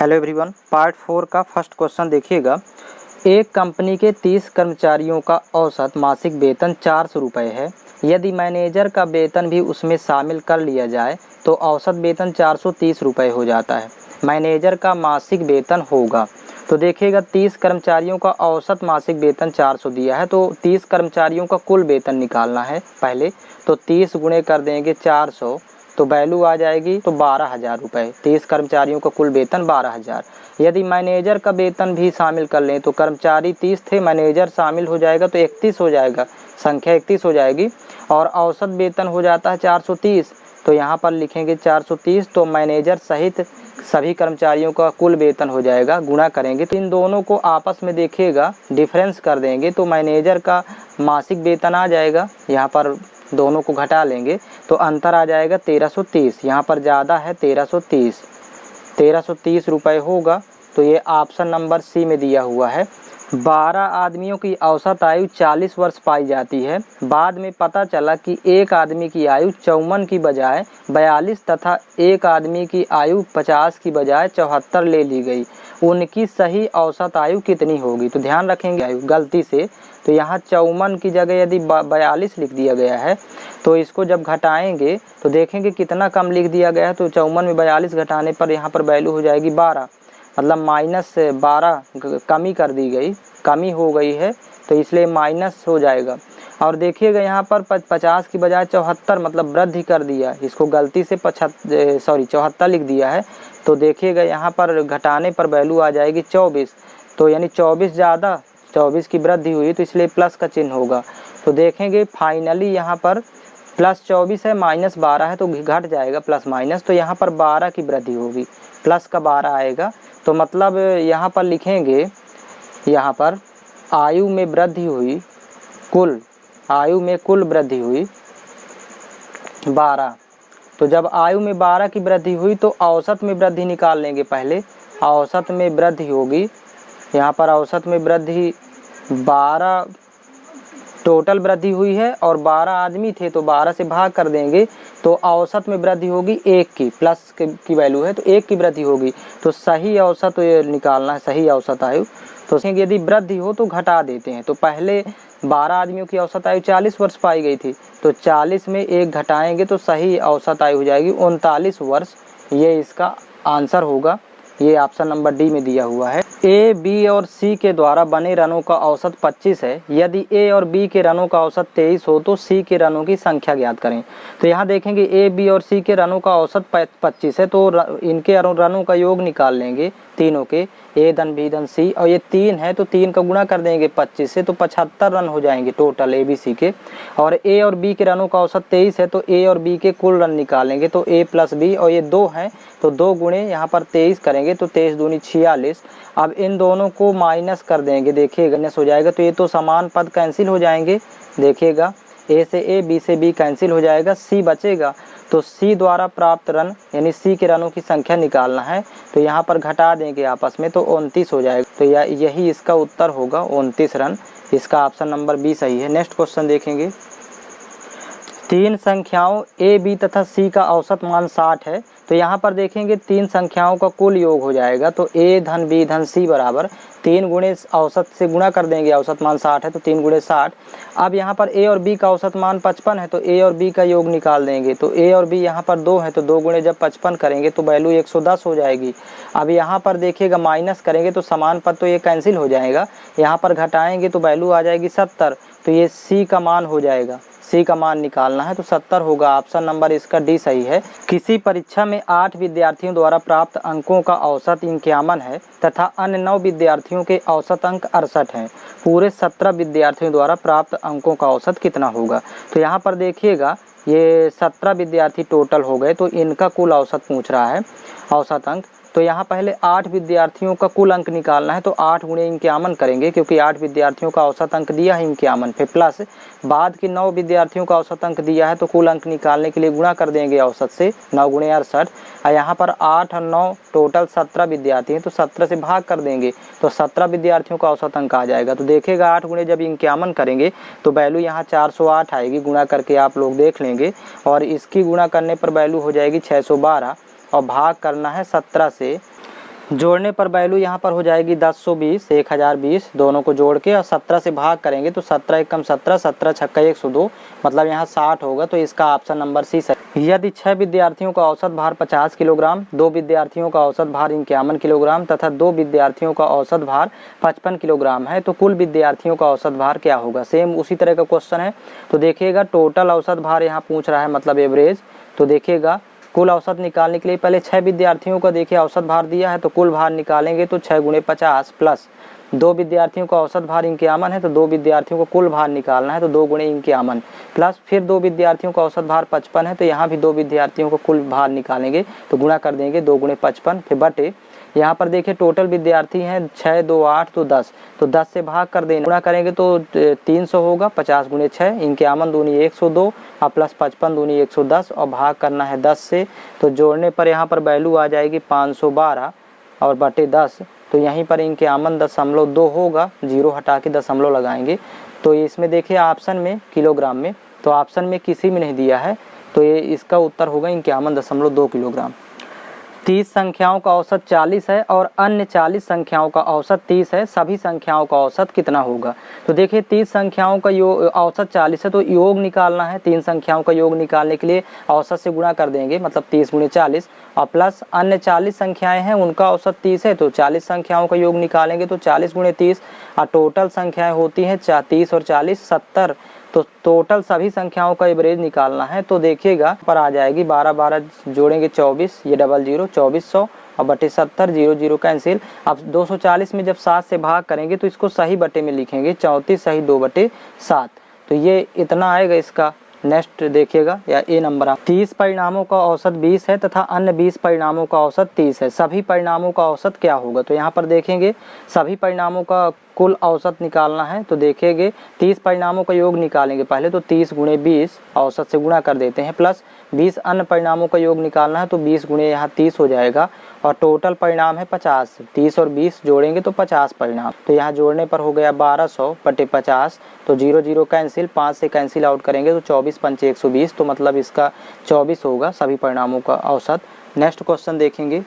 Hello everyone, part 4 का first question देखिएगा। एक कंपनी के 30 कर्मचारियों का औसत मासिक वेतन 400 रुपये है। यदि मैनेजर का वेतन भी उसमें शामिल कर लिया जाए तो औसत वेतन 430 रुपये हो जाता है। मैनेजर का मासिक वेतन होगा, तो देखिएगा 30 कर्मचारियों का औसत मासिक वेतन 400 दिया है, तो 30 कर्मचारियों का कुल वेतन निकालना है पहले। तो 30 गुणे कर देंगे 400, तो वैल्यू आ जाएगी तो 12,000 रुपये। 30 कर्मचारियों का कुल वेतन 12,000। यदि मैनेजर का वेतन भी शामिल कर लें तो कर्मचारी 30 थे, मैनेजर शामिल हो जाएगा तो 31 हो जाएगा, संख्या 31 हो जाएगी। और औसत वेतन हो जाता है 430, तो यहाँ पर लिखेंगे 430, तो मैनेजर सहित सभी कर्मचारियों का कुल वेतन हो जाएगा। गुणा करेंगे तो इन दोनों को आपस में देखिएगा डिफरेंस कर देंगे तो मैनेजर का मासिक वेतन आ जाएगा। यहाँ पर दोनों को घटा लेंगे तो अंतर आ जाएगा 1330। यहाँ पर ज़्यादा है 1330 रुपये होगा, तो ये ऑप्शन नंबर सी में दिया हुआ है। 12 आदमियों की औसत आयु 40 वर्ष पाई जाती है। बाद में पता चला कि एक आदमी की आयु 54 की बजाय 42 तथा एक आदमी की आयु 50 की बजाय 74 ले ली गई। उनकी सही औसत आयु कितनी होगी? तो ध्यान रखेंगे आयु गलती से, तो यहाँ 54 की जगह यदि 42 लिख दिया गया है तो इसको जब घटाएंगे तो देखेंगे कितना कम लिख दिया गया है। तो 54 में 42 घटाने पर यहाँ पर वैल्यू हो जाएगी 12, मतलब -12 कमी कर दी गई, कमी हो गई है, तो इसलिए माइनस हो जाएगा। और देखिएगा यहाँ पर 50 की बजाय 74 मतलब वृद्धि कर दिया, इसको गलती से 74 लिख दिया है। तो देखिएगा यहाँ पर घटाने पर वैल्यू आ जाएगी 24, तो यानी 24 ज़्यादा 24 की वृद्धि हुई, तो इसलिए प्लस का चिन्ह होगा। तो देखेंगे फाइनली यहाँ पर +24 है, -12 है, तो घट जाएगा प्लस माइनस, तो यहाँ पर 12 की वृद्धि होगी, प्लस का 12 आएगा। तो मतलब यहाँ पर लिखेंगे, यहाँ पर आयु में वृद्धि हुई, आयु में कुल वृद्धि हुई 12। तो जब आयु में 12 की वृद्धि हुई तो औसत में वृद्धि निकाल लेंगे पहले। औसत में वृद्धि होगी, यहाँ पर औसत में वृद्धि 12 टोटल वृद्धि हुई है और 12 आदमी थे तो 12 से भाग कर देंगे, तो औसत में वृद्धि होगी 1 की, प्लस की वैल्यू है तो 1 की वृद्धि होगी। तो सही औसत निकालना है, सही औसत आयु। तो यदि वृद्धि हो तो घटा देते हैं। तो पहले 12 आदमियों की औसत आयु 40 वर्ष पाई गई थी, तो 40 में 1 घटाएंगे तो सही औसत आयु हो जाएगी 39 वर्ष। ये इसका आंसर होगा, ये ऑप्शन नंबर डी में दिया हुआ है। ए, बी और सी के द्वारा बने रनों का औसत 25 है। यदि ए और बी के रनों का औसत 23 हो तो सी के रनों की संख्या ज्ञात करें। तो यहाँ देखेंगे ए, बी और सी के रनों का औसत 25 है, तो इनके रनों का योग निकाल लेंगे तीनों के, ए धन बी धन सी, और ये 3 है तो 3 का गुणा कर देंगे 25 से, तो 75 रन हो जाएंगे टोटल ए बी सी के। और ए और बी के रनों का औसत 23 है, तो ए और बी के कुल रन निकालेंगे, तो ए प्लस बी, और ये 2 हैं तो 2 गुणे यहाँ पर 23 करेंगे, तो 23 दूनी 46। अब इन दोनों को माइनस कर देंगे, देखिएगा माइनस हो जाएगा, तो ये तो समान पद कैंसिल हो जाएंगे। देखिएगा ए से ए, बी से बी कैंसिल हो जाएगा, सी बचेगा। तो सी द्वारा प्राप्त रन यानी सी के रनों की संख्या निकालना है, तो यहाँ पर घटा देंगे आपस में, तो 29 हो जाएगा। तो यही इसका उत्तर होगा 29 रन। इसका ऑप्शन नंबर बी सही है। नेक्स्ट क्वेश्चन देखेंगे। 3 संख्याओं ए, बी तथा सी का औसत मान 60 है। तो यहाँ पर देखेंगे 3 संख्याओं का कुल योग हो जाएगा, तो ए धन बी धन सी बराबर 3 गुणे औसत से गुणा कर देंगे, औसत मान 60 है तो 3 गुणे 60। अब यहाँ पर ए और बी का औसत मान 55 है, तो ए और बी का योग निकाल देंगे। तो ए और बी यहाँ पर 2 है, तो 2 गुणे जब 55 करेंगे तो वैल्यू 110 हो जाएगी। अब यहाँ पर देखिएगा माइनस करेंगे तो समान पद तो ये कैंसिल हो जाएगा, यहाँ पर घटाएंगे तो वैल्यू आ जाएगी 70, तो ये सी का मान हो जाएगा, सी का मान निकालना है तो 70 होगा। ऑप्शन नंबर इसका डी सही है। किसी परीक्षा में 8 विद्यार्थियों द्वारा प्राप्त अंकों का औसत 51 है तथा अन्य 9 विद्यार्थियों के औसत अंक 68 हैं। पूरे 17 विद्यार्थियों द्वारा प्राप्त अंकों का औसत कितना होगा? तो यहाँ पर देखिएगा ये 17 विद्यार्थी टोटल हो गए, तो इनका कुल औसत पूछ रहा है, औसत अंक। तो यहाँ पहले 8 विद्यार्थियों का कुल अंक निकालना है, तो 8 गुणे 51 करेंगे, क्योंकि 8 विद्यार्थियों का औसत अंक दिया है 51, फिर प्लस बाद के 9 विद्यार्थियों का औसत अंक दिया है, तो कुल अंक निकालने के लिए गुणा कर देंगे औसत से, 9 गुणे 68। और यहाँ पर 8 और 9 टोटल 17 विद्यार्थी हैं, तो 17 से भाग कर देंगे, तो 17 विद्यार्थियों का औसत अंक आ जाएगा। तो देखिएगा 8 गुणे जब 51 करेंगे तो वैल्यू यहाँ 408 आएगी, गुणा करके आप लोग देख लेंगे, और इसकी गुणा करने पर वैल्यू हो जाएगी 612, और भाग करना है 17 से। जोड़ने पर वैल्यू यहाँ पर हो जाएगी 1020, 1020 दोनों को जोड़ के और 17 से भाग करेंगे तो 17 एकम 17, 17 छक्का 102, मतलब यहाँ 60 होगा। तो इसका ऑप्शन नंबर सी सही। यदि 6 विद्यार्थियों का औसत भार 50 किलोग्राम, 2 विद्यार्थियों का औसत भार 51 किलोग्राम तथा 2 विद्यार्थियों का औसत भार 55 किलोग्राम है तो कुल विद्यार्थियों का औसत भार क्या होगा। सेम उसी तरह का क्वेश्चन है। तो देखिएगा टोटल औसत भार यहाँ पूछ रहा है, मतलब एवरेज। तो देखिएगा कुल औसत निकालने के लिए पहले 6 विद्यार्थियों का देखिए औसत भार दिया है तो कुल भार निकालेंगे तो 6 गुणे 50 प्लस 2 विद्यार्थियों का औसत भार 51 है तो 2 विद्यार्थियों को कुल भार निकालना है तो 2 गुणे 51 प्लस फिर 2 विद्यार्थियों का औसत भार 55 है तो यहाँ भी 2 विद्यार्थियों को कुल भार निकालेंगे तो गुणा कर देंगे 2 गुणे 55 फिर बटे यहाँ पर देखिए टोटल विद्यार्थी हैं 6, 2, 8 तो 10, तो 10 से भाग कर देना, गुणा करेंगे तो 300 होगा। 50 गुणे 6, 51 दूनी 102 और प्लस 55 दूनी 110 और भाग करना है 10 से। तो जोड़ने पर यहाँ पर वैल्यू आ जाएगी 512 और बटे 10। तो यहीं पर 51.2 होगा, 0 हटा के दशमलव लगाएंगे। तो इसमें देखिए ऑप्शन में किलोग्राम में, तो ऑप्शन में किसी में नहीं दिया है तो ये इसका उत्तर होगा 51.2 किलोग्राम। 30 संख्याओं का औसत 40 है और अन्य 40 संख्याओं का औसत 30 है, सभी संख्याओं का औसत कितना होगा। तो देखिए 30 संख्याओं का औसत 40 है तो योग निकालना है। 3 संख्याओं का योग निकालने के लिए औसत से गुणा कर देंगे, मतलब 30 गुणे 40 और प्लस अन्य 40 संख्याएं हैं उनका औसत 30 है तो 40 संख्याओं का योग निकालेंगे तो 40 गुणे 30 और टोटल संख्याएं होती हैं 30 और 40 70। तो टोटल सभी संख्याओं का एवरेज निकालना है। तो देखिएगा पर आ जाएगी 12, 12 जोड़ेंगे 24, ये 00 2400 और बटे 70, 0 0 कैंसिल। अब 240 में जब 7 से भाग करेंगे तो इसको सही बटे में लिखेंगे 34 सही 2/7। तो ये इतना आएगा इसका। नेक्स्ट देखिएगा या ए नंबर 30 परिणामों का औसत 20 है तथा अन्य 20 परिणामों का औसत 30 है, सभी परिणामों का औसत क्या होगा। तो यहाँ पर देखेंगे सभी परिणामों का कुल औसत निकालना है। तो देखेंगे 30 परिणामों का योग निकालेंगे पहले तो 30 गुणे 20 औसत से गुणा कर देते हैं प्लस 20 अन्य परिणामों का योग निकालना है तो 20 गुणे यहाँ 30 हो जाएगा और टोटल परिणाम है 50। 30 और 20 जोड़ेंगे तो 50 परिणाम। तो यहाँ जोड़ने पर हो गया 1200 बटे 50, तो 0 0 कैंसिल, 5 से कैंसिल आउट करेंगे तो 24 पंचे 120, तो मतलब इसका 24 होगा सभी परिणामों का औसत। नेक्स्ट क्वेश्चन देखेंगे।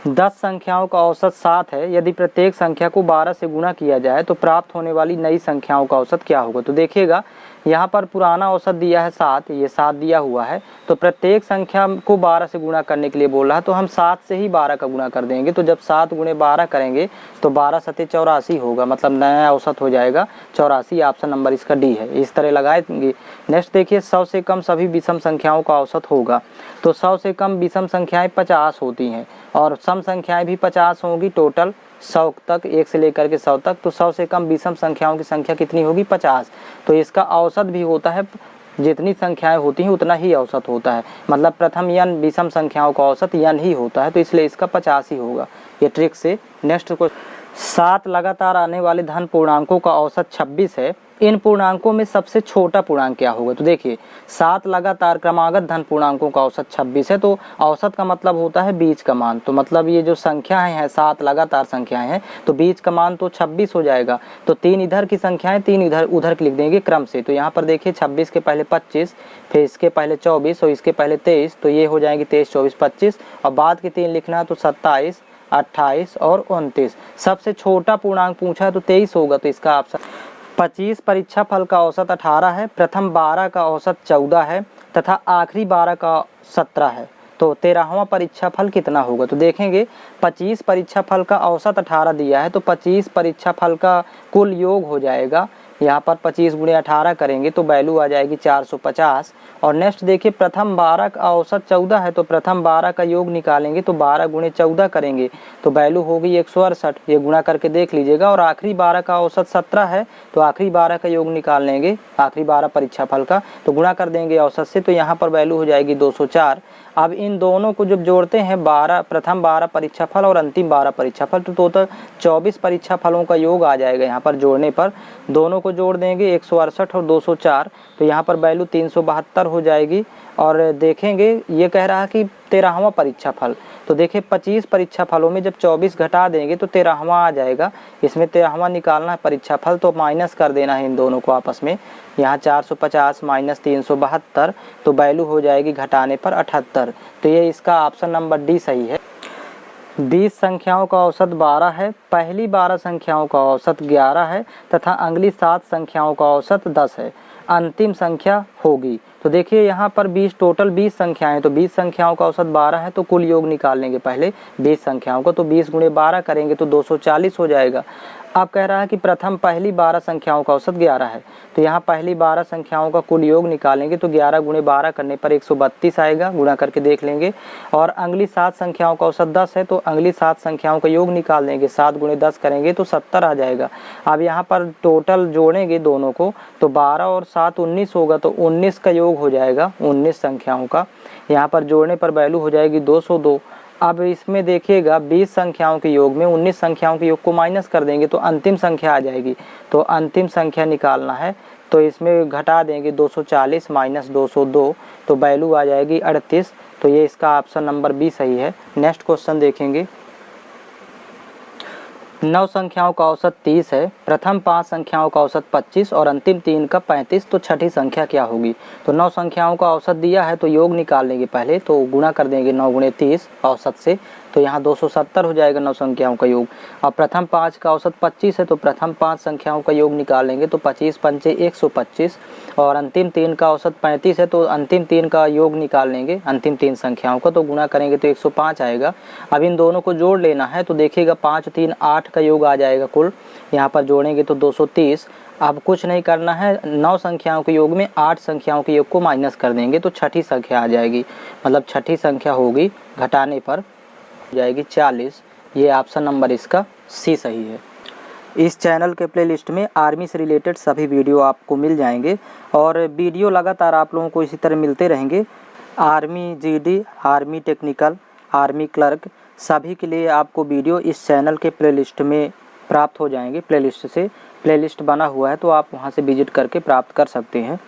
10 संख्याओं का औसत 7 है, यदि प्रत्येक संख्या को 12 से गुणा किया जाए तो प्राप्त होने वाली नई संख्याओं का औसत क्या होगा। तो देखिएगा यहाँ पर पुराना औसत दिया है 7, ये 7 दिया हुआ है तो प्रत्येक संख्या को 12 से गुणा करने के लिए बोल रहा है तो हम 7 से ही 12 का गुणा कर देंगे। तो जब 7 गुणे 12 करेंगे तो 12 सते 84 होगा, मतलब नया औसत हो जाएगा 84। ऑप्शन नंबर इसका डी है, इस तरह लगाएंगे। नेक्स्ट देखिए 100 से कम सभी विषम संख्याओं का औसत होगा। तो 100 से कम विषम संख्याएं 50 होती हैं और सम संख्याएं भी 50 होंगी। टोटल 100 तक, 1 से लेकर के 100 तक, तो 100 से कम विषम संख्याओं की संख्या कितनी होगी 50। तो इसका औसत भी होता है, जितनी संख्याएं होती हैं उतना ही औसत होता है, मतलब प्रथम n विषम संख्याओं का औसत n ही होता है तो इसलिए इसका 50 ही होगा, ये ट्रिक से। नेक्स्ट को 7 लगातार आने वाले धन पूर्णांकों का औसत 26 है, इन पूर्णांकों में सबसे छोटा पूर्णांक क्या होगा। तो देखिए 7 लगातार क्रमागत धन पूर्णांकों का औसत 26 है तो औसत का मतलब होता है बीच का मान। तो मतलब ये जो संख्याएं हैं 7 लगातार संख्याएं हैं तो बीच का मान तो 26 हो जाएगा। तो 3 इधर की संख्याएं 3 इधर उधर लिख देंगे क्रम से। तो यहाँ पर देखिए 26 के पहले 25, फिर इसके पहले 24 और इसके पहले 23, तो ये हो जाएंगे 23, 24, 25 और बाद के 3 लिखना है तो 27, 28 और 29। सबसे छोटा पूर्णांक पूछा है तो 23 होगा, तो इसका ऑप्शन 25 परीक्षा फल का औसत 18 है, प्रथम 12 का औसत 14 है तथा आखिरी 12 का 17 है, तो 13वां परीक्षा फल कितना होगा। तो देखेंगे 25 परीक्षा फल का औसत 18 दिया है तो 25 परीक्षा फल का कुल योग हो जाएगा, यहाँ पर 25 गुणे 18 करेंगे तो वैल्यू आ जाएगी 450। और नेक्स्ट देखिए प्रथम 12 का औसत 14 है तो प्रथम 12 का योग निकालेंगे तो 12 गुणे 14 करेंगे तो वैल्यू होगी 168, ये गुणा करके देख लीजिएगा। और आखिरी 12 का औसत 17 है तो आखिरी 12 का योग निकाल लेंगे, आखिरी 12 परीक्षा फल का, तो गुणा कर देंगे औसत से, तो यहाँ पर वैल्यू हो जाएगी 204। अब इन दोनों को जब जोड़ते हैं 12 प्रथम 12 परीक्षा फल और अंतिम 12 परीक्षा फल तो टोटल 24 परीक्षा फलों का योग आ जाएगा। यहाँ पर जोड़ने पर दोनों को जोड़ देंगे 168 और 204, तो यहाँ पर वैल्यू 372 हो जाएगी। और देखेंगे ये कह रहा है कि 13वां परीक्षा फल, तो देखिए 25 परीक्षा फलों में जब 24 घटा देंगे तो 13वां आ जाएगा। इसमें 13वां निकालना है परीक्षा फल तो माइनस कर देना है इन दोनों को आपस में। यहाँ 450 माइनस 372 तो वैल्यू हो जाएगी घटाने पर 78, तो ये इसका ऑप्शन नंबर डी सही है। 20 संख्याओं का औसत 12 है, पहली 12 संख्याओं का औसत 11 है तथा अगली 7 संख्याओं का औसत 10 है, अंतिम संख्या होगी। तो देखिए यहाँ पर 20 टोटल 20 संख्याएं, तो 20 संख्याओं का औसत 12 है, तो कुल योग निकाल लेंगे पहले 20 संख्याओं को। तो 20 गुणे 12 करेंगे तो 240 हो जाएगा। अब कह रहा है कि प्रथम पहली 12 संख्याओं का औसत 11 है, तो यहाँ पहली 12 संख्याओं का कुल योग निकालेंगे तो 11 गुणे 12 करने पर 132 आएगा, गुणा करके देख लेंगे। और अगली 7 संख्याओं का औसत 10 है, तो अगली 7 संख्याओं का योग निकाल लेंगे, 7 गुणे 10 करेंगे तो 70 आ जाएगा। अब यहाँ पर टोटल जोड़ेंगे दोनों को, तो 12 और 7 19 होगा, तो 19 का योग हो जाएगा 19 संख्याओं का। यहाँ पर जोड़ने पर वैल्यू हो जाएगी 202। अब इसमें देखिएगा 20 संख्याओं के योग में 19 संख्याओं के योग को माइनस कर देंगे तो अंतिम संख्या आ जाएगी। तो अंतिम संख्या निकालना है, तो इसमें घटा देंगे 240 माइनस 202, तो वैल्यू आ जाएगी 38। तो ये इसका ऑप्शन नंबर बी सही है। नेक्स्ट क्वेश्चन देखेंगे। 9 संख्याओं का औसत 30 है, प्रथम 5 संख्याओं का औसत 25 और अंतिम 3 का 35, तो छठी संख्या क्या होगी। तो 9 संख्याओं का औसत दिया है तो योग निकाल लेंगे पहले, तो गुणा कर देंगे 9 गुणे 30 औसत से, तो यहाँ 270 हो जाएगा 9 संख्याओं का योग। और प्रथम 5 का औसत 25 है, तो प्रथम 5 संख्याओं का योग निकाल लेंगे, तो 25 पंचे 125। और अंतिम 3 का औसत 35 है, तो अंतिम 3 का योग निकाल लेंगे अंतिम 3 संख्याओं का, तो गुणा करेंगे तो 105 आएगा। अब इन दोनों को जोड़ लेना है, तो देखिएगा 5 3 8 का योग आ जाएगा कुल, यहाँ पर जोड़ेंगे तो 230। अब कुछ नहीं करना है, 9 संख्याओं के योग में 8 संख्याओं के योग को माइनस कर देंगे तो छठी संख्या आ जाएगी, मतलब छठी संख्या होगी, घटाने पर हो जाएगी 40। ये ऑप्शन नंबर इसका सी सही है। इस चैनल के प्लेलिस्ट में आर्मी से रिलेटेड सभी वीडियो आपको मिल जाएंगे और वीडियो लगातार आप लोगों को इसी तरह मिलते रहेंगे। Army GD, army technical, army clerk, सभी के लिए आपको वीडियो इस चैनल के प्लेलिस्ट में प्राप्त हो जाएंगे। प्लेलिस्ट बना हुआ है, तो आप वहां से विजिट करके प्राप्त कर सकते हैं।